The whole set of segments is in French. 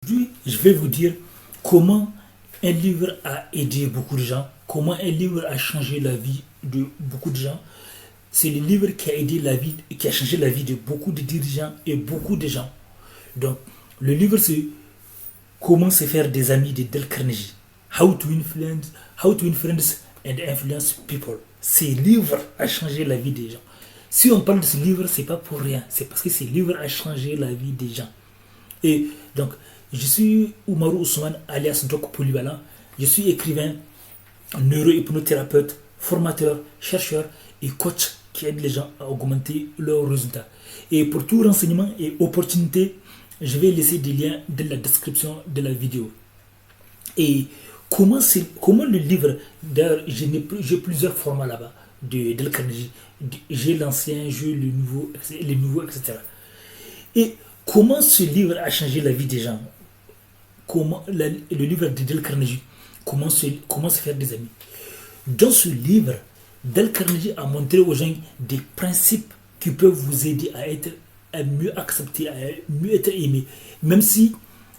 Aujourd'hui, je vais vous dire comment un livre a aidé beaucoup de gens, comment un livre a changé la vie de beaucoup de gens. C'est le livre qui a aidé la vie, qui a changé la vie de beaucoup de dirigeants et beaucoup de gens. Donc, le livre, c'est Comment se faire des amis de Dale Carnegie. How to influence and influence people. Ce livre a changé la vie des gens. Si on parle de ce livre, c'est pas pour rien. C'est parce que ce livre a changé la vie des gens. Et donc, je suis Oumarou Ousmane, alias Doc Polyvalent. Je suis écrivain, neurohypnothérapeute, formateur, chercheur et coach qui aide les gens à augmenter leurs résultats. Et pour tout renseignement et opportunité, je vais laisser des liens dans la description de la vidéo. Et comment le livre, d'ailleurs, j'ai plusieurs formats là-bas de Dale Carnegie. J'ai l'ancien, j'ai le nouveau, etc. Et comment ce livre a changé la vie des gens? Le livre de Dale Carnegie, comment se faire des amis? Dans ce livre, Dale Carnegie a montré aux gens des principes qui peuvent vous aider à mieux accepter, à mieux être aimé. Même si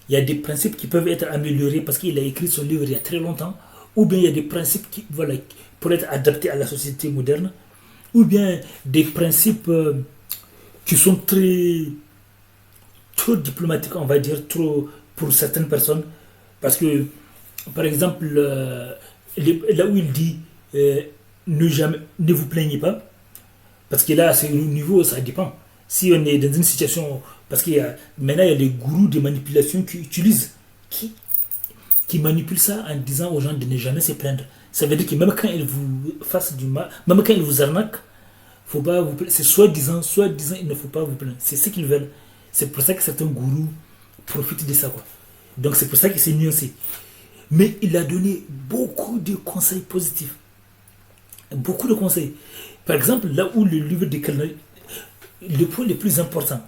il y a des principes qui peuvent être améliorés parce qu'il a écrit son livre il y a très longtemps, ou bien il y a des principes qui pour être adaptés à la société moderne, ou bien des principes qui sont trop diplomatiques, on va dire, trop pour certaines personnes. Parce que, par exemple, là où il dit ne vous plaignez pas, parce que là, c'est au niveau, ça dépend. Si on est dans une situation, parce maintenant il y a des gourous de manipulation qui manipulent ça en disant aux gens de ne jamais se plaindre. Ça veut dire que même quand ils vous fassent du mal, même quand ils vous arnaquent, faut pas vous plaindre. C'est soi-disant, il ne faut pas vous plaindre. C'est ce qu'ils veulent. C'est pour ça que certains gourous profitent de ça, quoi. Donc c'est pour ça qu'il s'est nuancé. Mais il a donné beaucoup de conseils positifs. Beaucoup de conseils. Par exemple, là où le livre de Carnegie, le point le plus important,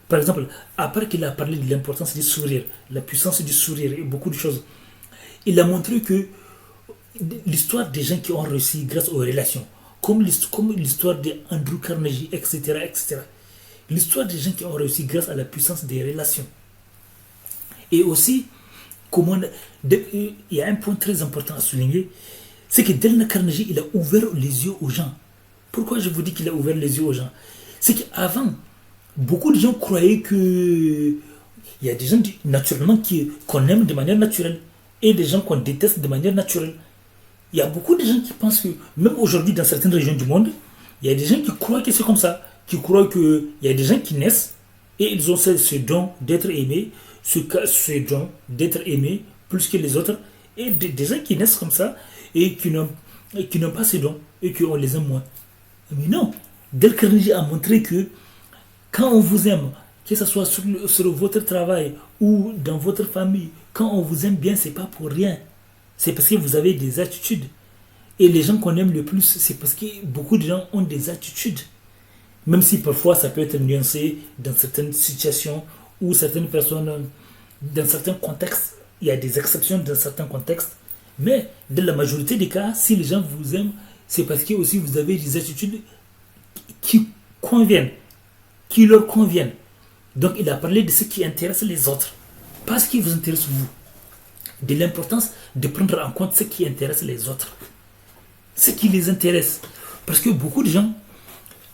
par exemple, après qu'il a parlé de l'importance du sourire, la puissance du sourire et beaucoup de choses, il a montré que l'histoire des gens qui ont réussi grâce aux relations, comme l'histoire d'Andrew Carnegie, etc., etc., l'histoire des gens qui ont réussi grâce à la puissance des relations. Et aussi, il y a un point très important à souligner, c'est que Dale Carnegie, il a ouvert les yeux aux gens. Pourquoi je vous dis qu'il a ouvert les yeux aux gens? C'est qu'avant, beaucoup de gens croyaient que il y a des gens naturellement qu'on aime de manière naturelle et des gens qu'on déteste de manière naturelle. Il y a beaucoup de gens qui pensent que, même aujourd'hui dans certaines régions du monde, il y a des gens qui croient que c'est comme ça, qui croient qu'il y a des gens qui naissent et ils ont ce don d'être aimés, ce don d'être aimés plus que les autres, et des gens qui naissent comme ça et qui n'ont pas ce don et qu'on les aime moins. Mais non, Dale Carnegie a montré que quand on vous aime, que ce soit sur votre travail ou dans votre famille, quand on vous aime bien, c'est pas pour rien. C'est parce que vous avez des attitudes. Et les gens qu'on aime le plus, c'est parce que beaucoup de gens ont des attitudes. Même si parfois ça peut être nuancé dans certaines situations ou certaines personnes, dans certains contextes, il y a des exceptions dans certains contextes. Mais dans la majorité des cas, si les gens vous aiment, c'est parce que aussi vous avez des attitudes qui conviennent, qui leur conviennent. Donc il a parlé de ce qui intéresse les autres, pas ce qui vous intéresse vous. De l'importance de prendre en compte ce qui intéresse les autres, ce qui les intéresse. Parce que beaucoup de gens,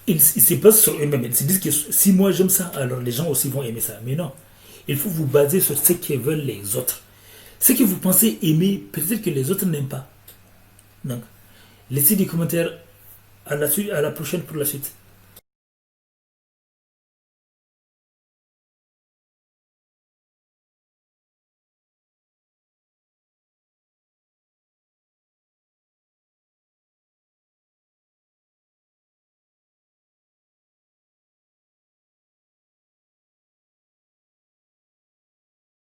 ils se basent sur eux-mêmes. Ils se disent que si moi j'aime ça, alors les gens aussi vont aimer ça. Mais non, il faut vous baser sur ce que veulent les autres. Ce que vous pensez aimer, peut-être que les autres n'aiment pas. Donc, laissez des commentaires. À la prochaine pour la suite.